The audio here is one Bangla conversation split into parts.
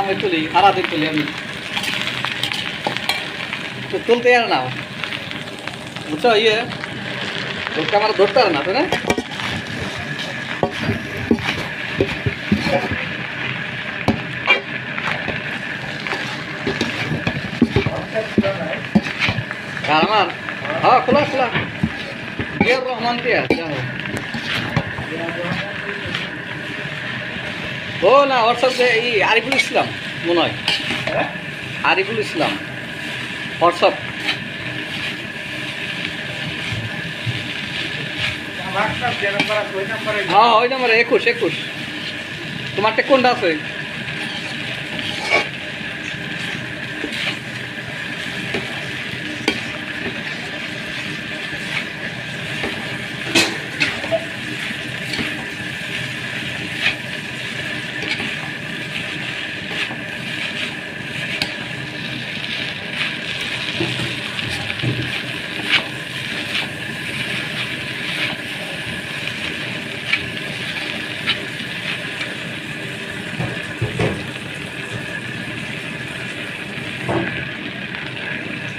আমি তুলি সারাদিন তুলি আমি তো তুলতে আর না বুঝছো তোকে আমার ধরতে আর না তাই না আর আমার হ্যাঁ খোলা খোলা জিয়াউর রহমান দিয়া ও না হোয়াটসঅ্যাপ এই আরিফুল ইসলাম মনে হয় আরিফুল ইসলাম হোয়াটসঅ্যাপ হ্যাঁ ওই নাম্বারে 21 তোমারটা কোনটা আছে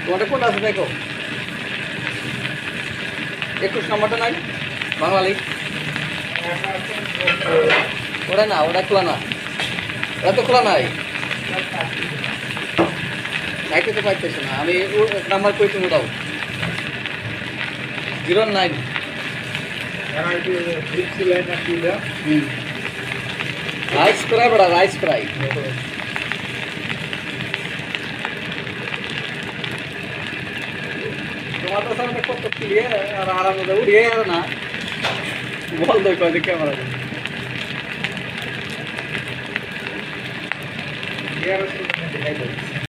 তোমারটা কোনটা আছে দেখো 21 নম্বরটা নাই বাঙালি ওটা না ওটা খোলা না ওটা তো খোলা নাই যাইতে তো পাইতেছে না আমি নাম্বার কই তুমি দাও 09 রাইস ফ্রাই বড়া রাইস ফ্রাই তোমাদের সামনে কত ক্লিয়ার আর আরামে উড়িয়ে আর না বল দই কয় ক্যামেরা